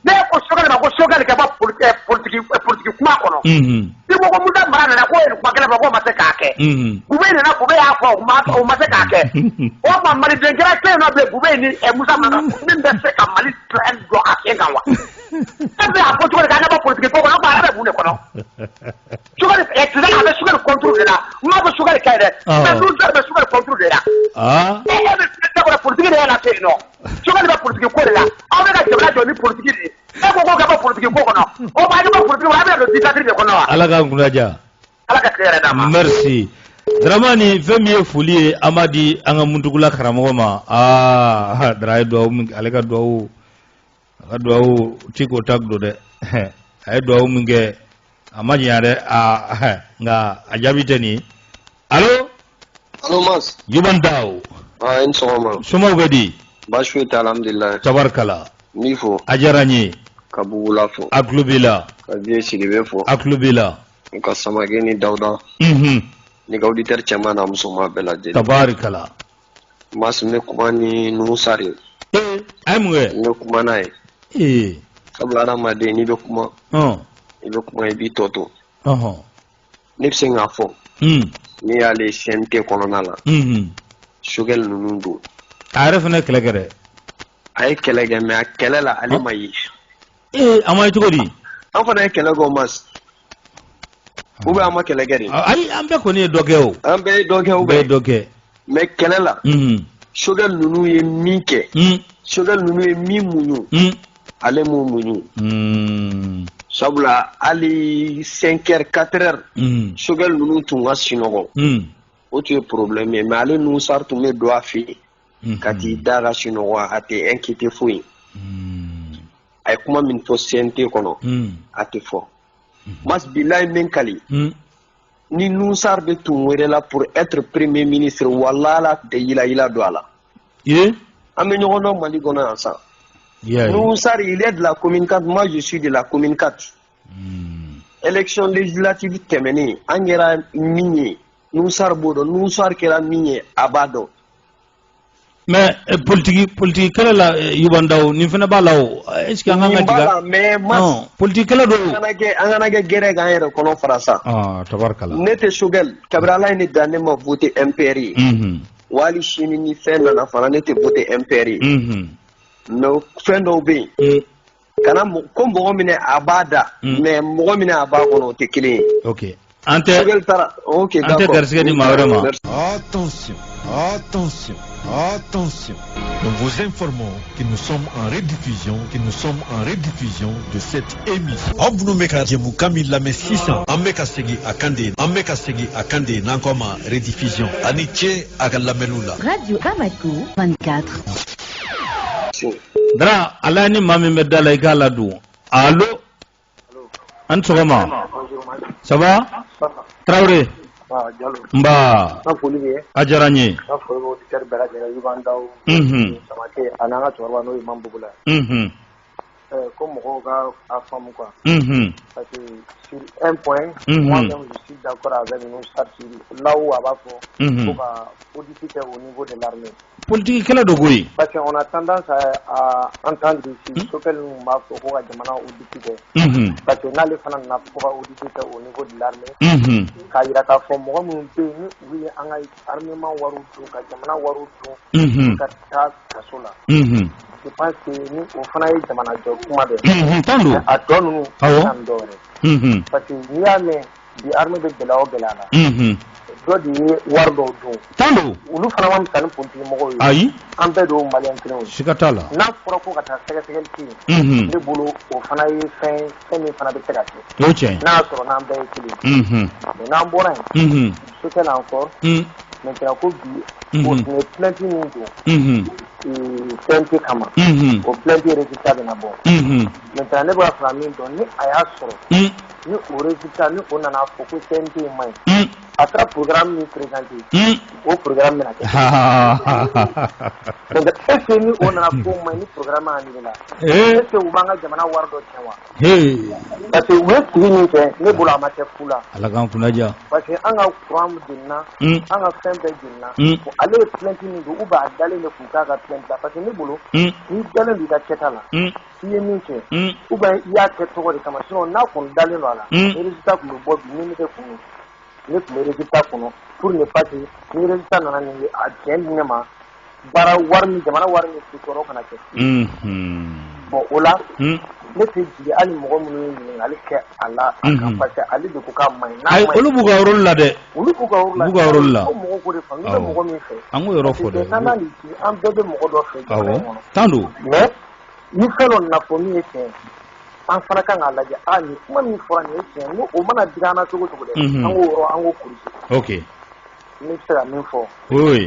ne ko Sogɛl ma ko Sogɛl ka bɔ politique kuma kɔnɔ ni ko ko Musa Mara nana ko ye kuma kelen fɔ k'o ma se k'a kɛ Bube nana Bube y'a fɔ o ma se k'a kɛ o tuma maliden kɛra kelen dɔ bɛ yen Bube ni Musa Mara min bɛ se ka Mali jɔ a sen kan wa e bɛ a fɔ cogo di k'an ka bɔ politique ko kɔnɔ ko a bɛ mun de kɔnɔ Sogɛl président a bɛ Sogɛl contre de la n m'a fɔ Sogɛl ka ɲi dɛ mais Nusari bɛ Sogɛl contre de la e bɛ politique de ye lase yen nɔ Sogɛl bɛ politique ko de la aw bɛ ka jamana jɔ ni politique de ye e ko k'a bɔ politique ko kɔnɔ o b'a bɔ politique la a bɛ don dictature de kɔnɔ wa ala k'an kunnaja ala ka tile yɛrɛ d'a ma merci Dramani fɛn min ye foli ye an b'a di an ka Muntugula karamɔgɔ ma Dra a ye duwawu ale ka duwawu ti k'o ta don dɛ a ye duwawu min kɛ a ma ɲɛ dɛ nka a jaabi tɛ nin ye allo Mas Juman Daw i ni sɔgɔma somaw bɛ di baasi foyi tɛ alhamdulilayi tabarikala n b'i fo a diyara n ye ka Bugula fo a tulo b'i la ka Vieux Sidibe fo a tulo b'i la ka Samake ni Dawuda ni ka auditeur cɛman n'a musoman bɛɛ lajɛlen tabarikala Mas n bɛ kuma ni Nusari ye a ye mun kɛ n bɛ kuma n'a ye sabula adamaden n'i bɛ kuma i bɛ kuma i b'i tɔ to ne bɛ se k'a fɔ n'i y'ale CNT kɔnɔna la Sogɛl ninnu don a yɛrɛ fana ye kɛlɛ kɛ dɛ a ye kɛlɛ kɛ mais a kɛlɛ la ale ma ye a ma ye cogo di an fana ye kɛlɛ kɛ Mas ou bien an ma kɛlɛ kɛ de ayi an bɛɛ kɔni ye dɔ kɛ o an bɛɛ ye dɔ kɛ o bɛɛ ye dɔ kɛ mais kɛlɛ la Sogɛl ninnu ye min kɛ Sogɛl ninnu ye min muɲu ale m'o muɲu sabula hali 5 heures 4 heures Sogɛl ninnu tun ka sunɔgɔ o tun ye problème ye mais ale Nusari tun bɛ don a fɛ yen ka t'i da ka sunɔgɔ a tɛ inquiété foyi a ye kuma min fɔ CNT kɔnɔ a tɛ fɔ Mas bilayi min kali ni Nusari bɛ tun wele la pour être premier ministre walahi ala tɛ yila don a la an bɛ ɲɔgɔn dɔn Mali kɔnɔ yan sa Nusari il est de la commune 4 moi je suis de la commune 4 élection législative tɛmɛnen an kɛra min ye Nusari b'o dɔn Nusari kɛra min ye a b'a dɔn mais politique kɛlɛ la Juman Daw nin fana b'a la o est ce que an kan ka diga mais Mas politique kɛlɛ don an kana kɛ gɛrɛ k'an yɛrɛ kɔnɔ fara sa tabarikala ne tɛ Sogɛl kabiri ala ye ne da ne ma voter MPR ye wali sini ni fɛn nana fana ne tɛ voter MPR ye mais fɛn dɔw bɛ yen kana ko mɔgɔ minɛ a b'a da mais mɔgɔ minɛ a b'a kɔnɔ o tɛ kelen ye ok an tɛ garisɛgɛ di maa wɛrɛ ma attention nous vous informons que nous sommes en rediffusion de cette émission aw minnu bɛ ka jɛmukan min lamɛn sisan an bɛ ka segin a kan de n'an kɔ ma rediffusion ani ce a ka lamɛnniw la Radio Bamako 24 Dra ala ni maa min bɛ da la i k'a ladon allo an sɔgɔma ça va Traoré nba a diyara n ye ko mɔgɔw ka a faamu quoi parce que sur un point moi-même je suis d'accord avec nous là où a b'a fɔ ko ka politique au niveau de l'armée politique kɛlɛ dɔ koyi parce que on a tendance à entendre ici Sogɛl ninnu b'a fɔ ko ka jamana auditer parce que n'ale fana nana fɔ ko ka auditer au niveau de l'armée k'a yira k'a fɔ mɔgɔ minnu bɛ yen ni u ye an ka armement wariw dun ka jamana wariw dun ka taa kaso la je pense que ni o fana ye jamana jɔ kuma dɛ a tɔ ninnu kan dɔ wɛrɛ parce que n'i y'a mɛn bi armée de gɛlɛya o gɛlɛya la dɔ de ye wari dɔw dun tan don olu fana ma misali politiki mɔgɔw ye ayi an bɛɛ don maliyɛn kelen ye siga t'a la n'a fɔra ko ka taa sɛgɛsɛgɛli kɛ yen ne bolo o fana ye fɛn min fana bɛ se ka kɛ o tiɲɛ n'a y'a sɔrɔ n'an bɛɛ ye kelen mais n'an bɔra yen sotɛ encore maintenant ko bi o tun ye plainte min don plainte kama o plainte résultat bɛna bɔ maintenant ne b'a fɛ ka min dɔn ni a y'a sɔrɔ ni o résultat ni o nana fɔ ko CNT ma ɲi a taara programme min présenté o programme bɛna kɛ donc est ce que ni o nana ko ma ɲi ni programme annulé la est ce que u b'an ka jamana wari dɔ tiɲɛ wa parce que u ye sigi min kɛ ne bolo a ma kɛ fu la ala k'an kunnaja parce que an ka courant jenina an ka fɛn bɛɛ jenina ale ye plainte min don ou bien a dalen de kun k'a ka plainte la parce que ne bolo n'i dalen don i ka kɛta la i ye min kɛ ou bien i y'a kɛ tɔgɔ de kama sinon n'a kun dalen don a la résultat kun bɛ bɔ bi ni ne tɛ kun ne tun bɛ résultat kɔnɔ pour ne pas que ni résultat nana nin ye a tiɲɛ di ne ma baara wari min jamana wari min ti sɔrɔ kana kɛ bon o la ne tɛ jigi hali mɔgɔ minnu ye ɲininkali kɛ a la a kan parce que ale de ko k'a ma ɲi ayi olu b'u ka yɔrɔ la dɛ olu b'u ka yɔrɔ la ko mɔgɔw ko de faamu i bɛ mɔgɔ min fɛ an k'o yɔrɔ fɔ dɛ an n'ale ci an bɛɛ bɛ mɔgɔ dɔ fɛ jamana in kɔnɔ tan don mais ni fɛn dɔ nana fɔ min ye tiɲɛ an fana kan k'a lajɛ nin kuma min fɔra nin ye tiɲɛ n'o o mana digi an na cogo cogo dɛ an k'o yɔrɔ an k'o kurusi ok ne bɛ se ka min fɔ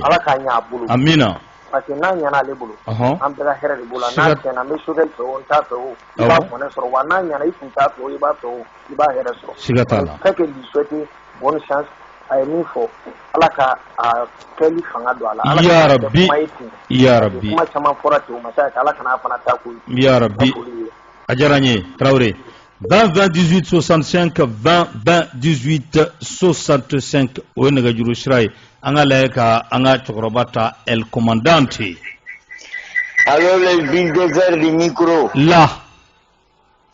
ala k'a ɲɛ a bolo amina parce que n'a ɲɛna ale bolo an bɛɛ ka hɛrɛ de b'o la n'a tiɲɛna n bɛ sokɛli fɛ o n t'a fɛ o i b'a mɔnɛ sɔrɔ wa n'a ɲɛna i tun t'a fɛ o i b'a fɛ o i b'a hɛrɛ sɔrɔ siga t'a la fait que lui souhaiter bonne chance a ye min fɔ ala ka a kɛli fanga don a la ala ya rabbi ya rabbi kuma caman fɔra ten o ma se ala kana fana ta ko ya rabbi a diyara n ye Traoré 20 20 18 65 20 20 18 65 o ye nɛgɛjuru sira ye an ka lajɛ ka an ka cɛkɔrɔba ta El Commandante. Alors le bulldozer du micro. Là.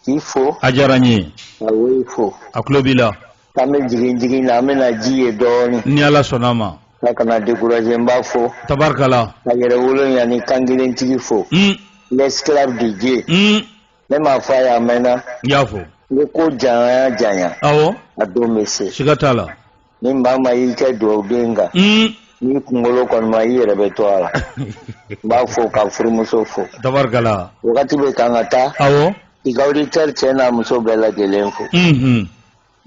Il faut. A diyara n ye. Oui, il faut. A tulo b'i la. K'an bɛ jigin na an bɛna ji ye dɔɔnin. Ni ala sɔnna a ma. Ala kana décourager n b'a fɔ. Tabarikala. Ka yɛrɛ wolo yanni kan kelentigi fo. L'esclave de Dieu. Ne m'a fɔ a ye a mɛnna. N y'a fɔ. Ni ko janya janya. Awɔ. A don bɛ se. Siga t'a la. Ni maa ma y'i kɛ dugawuden kan. N'i kunkolo kɔni ma i yɛrɛ bɛ to a la. N b'a fɔ ka furumuso fo. Tabarikala. Wagati bɛ kan ka taa. Awɔ. I ka auditeur cɛ n'a muso bɛɛ lajɛlen fo. N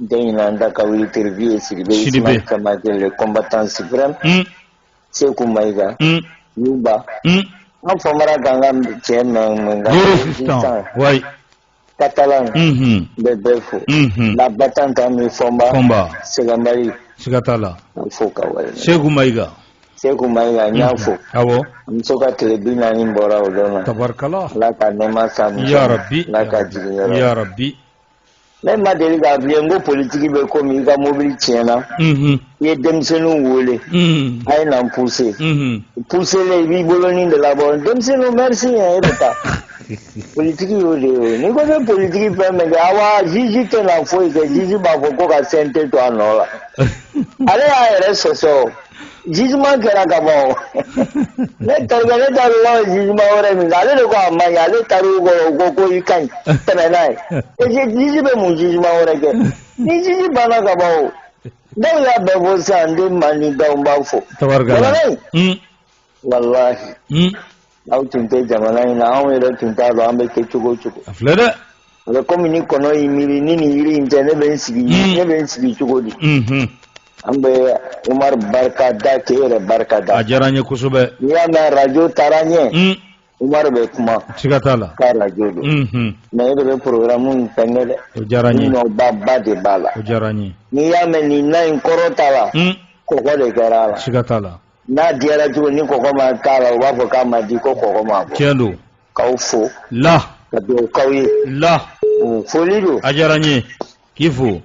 tɛ ɲinɛ an da ka wuli interview ye Sidibe Ismail Kamake le combattant suprême. Seku Mayiga. Yuba. An famara kan ka cɛ mɛn nka. Catalan, bɛɛ fo. La battante an bɛ Fɔnba. Segamari. Siga t'a la. An fo ka wale. Seku Mayiga. Seku Mayiga n y'a fo. Awɔ. Muso ka tile 40 bɔra o don na. Tabarikala. Ala ka nɛɛma s'a muso. Ya Rabbi. Ala ka jigin yɔrɔ. Ya Rabbi. Ne ma deli k'a f'i ye n ko politiki bɛ komi i ka mobili tiɲɛna. I ye denmisɛnninw wele. A ye na n poussé. Poussé-le i b'i bolonin de labɔ. Denmisɛnninw merci e bɛ taa. Politiki y'o de ye. N'i ko bɛ politiki fɛn min kɛ awa juge tɛna foyi kɛ juge b'a fɔ ko ka CNT to a nɔ la. Ale y'a yɛrɛ sɔsɔ. Jugement kɛra ka ban o. Ne tarikɛ ne t'a dɔn n'a ye jugement wɛrɛ min kɛ ale de ko a man ɲi ale taar'o kɔrɔ ko i ka ɲi tɛmɛ n'a ye. Juge bɛ mun jugement wɛrɛ kɛ ni juge banna ka ban o. Dɔw y'a bɛɛ fɔ sisan n den Mandinkaw n b'a fɔ. Jamana in. Walahi. Aw tun tɛ jamana in na anw yɛrɛ tun t'a dɔn an bɛ kɛ cogo o cogo. A filɛ dɛ. A bɛ komi ni kɔnɔ y'i miiri ni nin yiri in tɛ ne bɛ n sigi cogo di. An bɛ Umaru barika da k'e yɛrɛ barika da. A diyara n ye kosɛbɛ. N'i y'a mɛn radio taara ɲɛ. Umaru bɛ kuma. Siga t'a la. K'a radio don. Mais e de bɛ programme in fɛngɛ dɛ. O diyara n ye. Nɔba de b'a la. O diyara n ye. N'i y'a mɛn nin na in kɔrɔ t'a la. Kɔgɔ de kɛra a la. Siga t'a la. N'a diyara cogo ni kɔgɔ ma k'a la u b'a fɔ k'a ma di ko kɔgɔ ma bɔ. Tiɲɛ don. K'aw fo. La. Ka dugawu k'aw ye. La. Foli don. A diyara n ye k'i fo.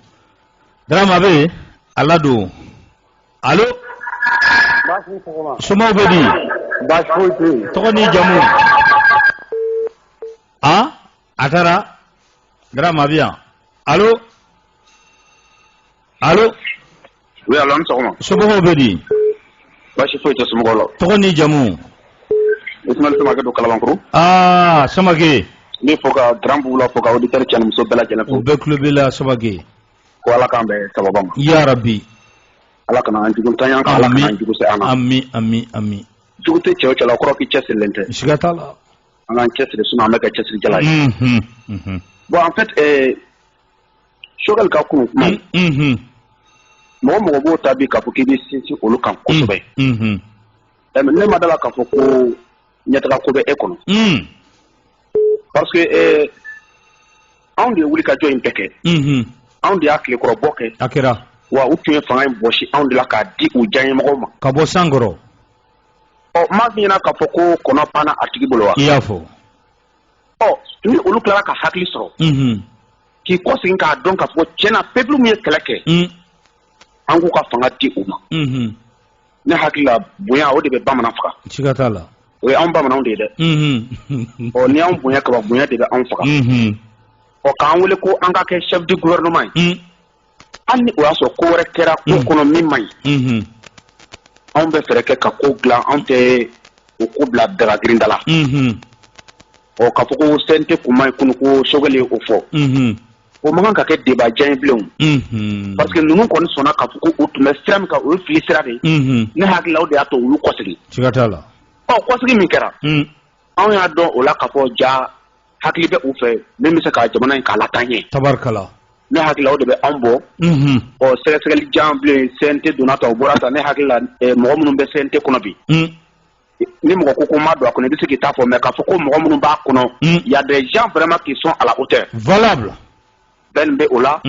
Darama bɛ yen ala don. Allo. Somɔgɔw bɛ di. Baasi foyi tɛ yen. Tɔgɔ ni jamu. A taara. Darama bɛ yan. Allo. Allo. Oui, allo, an ni sɔgɔma. Somɔgɔw bɛ di. Baasi foyi tɛ somɔgɔw la. Tɔgɔ ni jamu. Ismail Samake don Kalabankuru. Samake. N bɛ fɔ ka Grand Bougou la fɔ ka auditeur cɛ ni muso bɛɛ lajɛlen fo. U bɛɛ tulo b'i la Samake. ko ala kan bɛ sababama ya rabbi ala kana an jugu tanya kan ala kana an jugu se ana ami jugu tɛ cɛw cɛla kɔrɔ k'i cɛsirilen tɛ siga t'a la an k'an cɛsiri sinon an bɛ kɛ cɛsiri jala ye bon en fait Choguel ka kun kuma mɔgɔ b'o ta bi k'a fɔ k'i bɛ sinsin olu kan kosɛbɛ ne ma dala k'a fɔ ko ɲɛtaga ko bɛ e kɔnɔ parce que anw de ye wuli ka jɔ in bɛɛ kɛ anw de y'a tilekɔrɔbɔ kɛ a kɛra wa u tun ye fanga in bɔsi anw de la k'a di u diyaɲɛmɔgɔw ma ka bɔ sankɔrɔ m'a f'i ɲɛna k'a fɔ ko kɔnɔ panna a tigi bolo wa i y'a fɔ ni olu tilara ka hakili sɔrɔ k'i kɔsegin k'a dɔn k'a fɔ tiɲɛna peuple min ye kɛlɛ kɛ an k'u ka fanga di u ma ne hakili la bonya o de bɛ bamanan faga siga t'a la o ye anw bamananw de ye dɛ ni y'anw bonya kaba bonya de bɛ anw faga k'an wele ko an ka kɛ chef du gouvernement ye hali ni o y'a sɔrɔ ko wɛrɛ kɛra ko kɔnɔ min man ɲi anw bɛ fɛɛrɛ kɛ ka ko dilan anw tɛ o ko bila daga girinda la k'a fɔ ko CNT kun man ɲi kunu ko Choguel ye o fɔ o man kan ka kɛ débat jan ye bilen parce que ninnu kɔni sɔnna k'a fɔ ko u tun bɛ sira min kan o ye fili sira de ye ne hakili la o de y'a to u y'u kɔsegin siga t'a la kɔsegin min kɛra anw y'a dɔn o la k'a fɔ ja hakili bɛ u fɛ min bɛ se ka jamana in k'a lataa ɲɛ tabarikala ne hakili la o de bɛ anw bɔ sɛgɛsɛgɛli jan bilen CNT donna ta o bɔra ta ne hakili la mɔgɔ minnu bɛ CNT kɔnɔ bi ni mɔgɔ ko ma don a kɔnɔ i bɛ se k'i ta fɔ mais k'a fɔ ko mɔgɔ minnu b'a kɔnɔ y a des gens vraiment qui sont à la hauteur valable bɛn bɛ o la a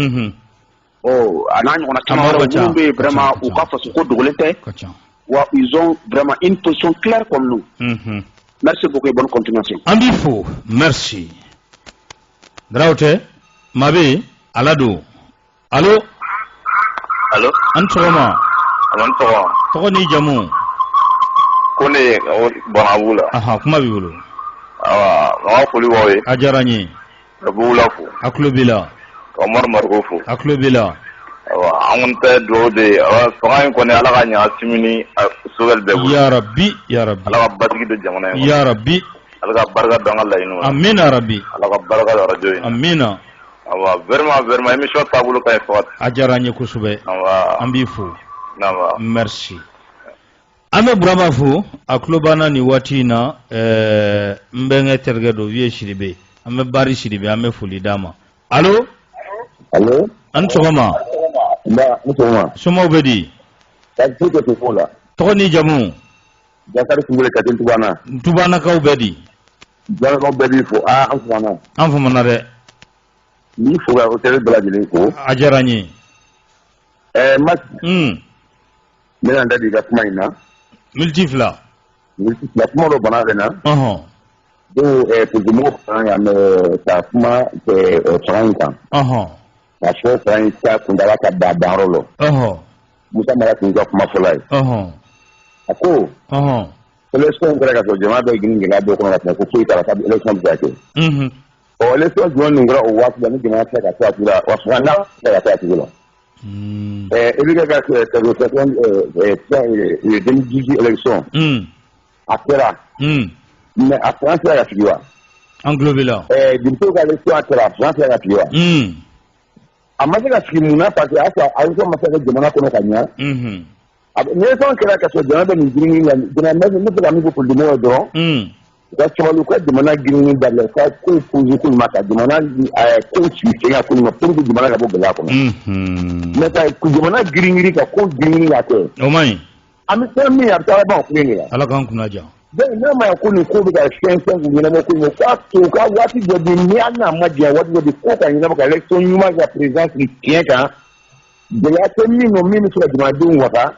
n'a ɲɔgɔnna caman wɛrɛ minnu bɛ yen vraiment u ka faso ko dogolen tɛ wa ils ont vraiment une position claire comme nous merci beaucoup et bonne continuation an b'i fo merci Darawte Mabe ala don allo an sɔgɔma tɔgɔ ni jamu ko ne bɔnna b'u la kuma b'i bolo ma foli b'aw ye a diyara n ye ka b'u la fo a tulo b'i la ka Umaru Mariko fo a tulo b'i la an kɔni tɛ dugawu de ye fanga in kɔni ala ka ɲa simini Choguel bɛɛ bolo ya rabbi ala ka basigi don jamana in ya rabbi ala ka barika don an ka laɲiniw na amina rabbi ala ka barika don radio in amina vraiment émission taabolo ka ɲi fɔ a diyara n ye kosɛbɛ an b'i fo merci an bɛ Burama fo a tulo banna nin waati in na n bɛ n kɛ terikɛ dɔ Vieux Sidibe an bɛ Bari Sidibe an bɛ foli d'a ma allo an sɔgɔma somɔgɔw bɛ di tɔgɔ ni jamu Jakari Kumbule ka den Tubanakaw bɛ di Tubanakaw bɛ di fo an famana dɛ ni fo ka hôtel bɛɛ lajɛlen ko a diyara n ye Mas n bɛna n da don i ka kuma in na miniti fila kuma dɔ bana bɛ na donc politikimɔgɔw kan yan ka kuma fanga in kan ka fɔ fanga in ta kuntala ka da danyɔrɔ la Musa Mara tun ka kuma fɔla ye a ko élection kɛra ka sɔrɔ jama bɛ gini gɛlɛya dɔ kɔnɔ ka tɛmɛ ko foyi t'a la sabu élection bɛ se ka kɛ élection jumɛn ninnu kɛra o waati la ni jamana tɛ ka to a tigi la wa fanga n'a tɛ ka to a tigi la i bɛ kɛ ka le 2018 élection a kɛra mais a fanga sera ka sigi wa an tulo b'i la député ka élection a kɛra a fanga sera ka sigi wa a ma se ka sigi mun na parce que a élection ma se ka jamana kɔnɔ ka ɲa ni élection kɛra ka sɔrɔ jamana bɛ nin girinni la jamana ne bɛ ka min fɔ politikimɔgɔw dɔrɔn u ka sabali u ka jamana girinni dabila u ka ko pose ko ɲuman ka jamana ko sigi sen kan ko ɲuman pour que jamana ka bɔ gɛlɛya kɔnɔ mais ka jamana girin ka ko girin ka kɛ o man ɲi an bɛ fɛn min a bɛ taa ban o kulen de la ala k'an kunna ja donc n'a ma ɲɛ ko nin ko bɛ ka fɛn k'u ɲɛnabɔ ko ɲuman k'a to u ka waati dɔ di ni hali n'a ma diya waati dɔ di ko ka ɲɛnabɔ ka élection ɲuman ka président sigi tiɲɛ kan gɛlɛya tɛ min nɔ min bɛ se ka jamanadenw wasa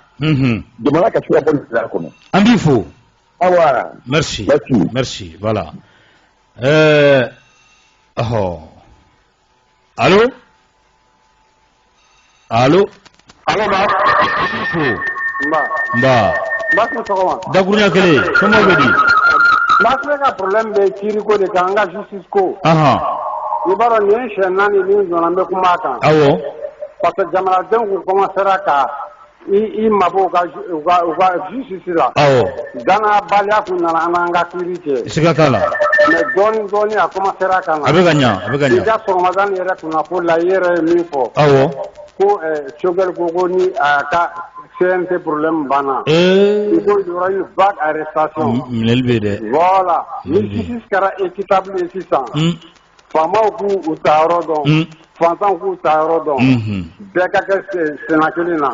jamana ka se ka bɔ nin sira kɔnɔ an b'i fo awa merci voilà allo nba dakuruɲa kelen somɔgɔw bɛ di n'a filɛ ka problème bɛ kiiri ko de kan an ka justice ko i b'a dɔn nin ye siɲɛ 4 min donna n bɛ kuma a kan awɔ parce que jamanadenw kun commencera ka i mabɔ u ka justice la danabaliya kun nana an n'an ka kiiri cɛ siga t'a la mais dɔɔni a commencera ka na a bɛ ka ɲa i ka sɔgɔmada nin yɛrɛ kunnafoni la i yɛrɛ ye min fɔ awɔ ko Choguel Kogoni a CNT problème bana. Il y aura une vague arrestation. Voilà. Mais justice sera équitable et suffisant. Fama ou Tarodon. Fantan ou Tarodon. Bekaka Sénakelina.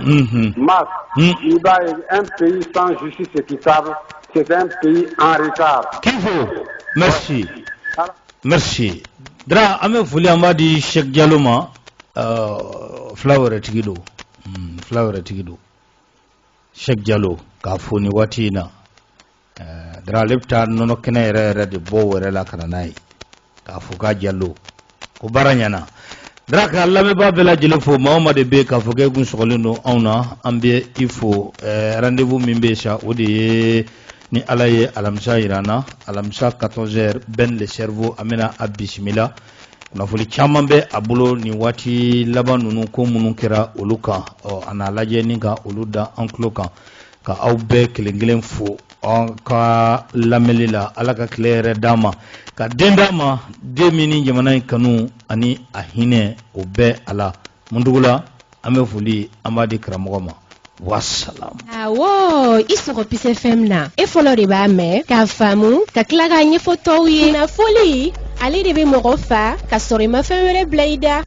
Mas, il y a un pays sans justice équitable. C'est un pays en retard. Merci. Merci. Dra, ame voulu amadi Cheikh Diallo ma flower tigido. Flower tigido. Cheikh Diallo ka foni watina. Dra lepta nono kena ere de bo were la kana nai. Ka fuka Diallo. Ko baranyana. Dra ka Allah me ba bela jele fo Muhammad be ka fuka gun sogolino auna ambe ifo rendez-vous mimbe sha odi ni alaye alamsa irana alamsa 14h ben le cerveau amena abismila na fuli chamambe abulo ni wati labanunu ko munun kira oluka ana laje ninga oluda ankloka ka awbe kelengelen fo ka lamelila alaka claire dama ka dendama de mini jamana kanu ani ahine obe ala mundugula ame fuli amadi kramogoma wassalam. Awo, isoko pise FM na. E folo de ba me, ka famu, ka klaga nye foto ye na foli. Ali de be morofa, ka sori ma femere blaida.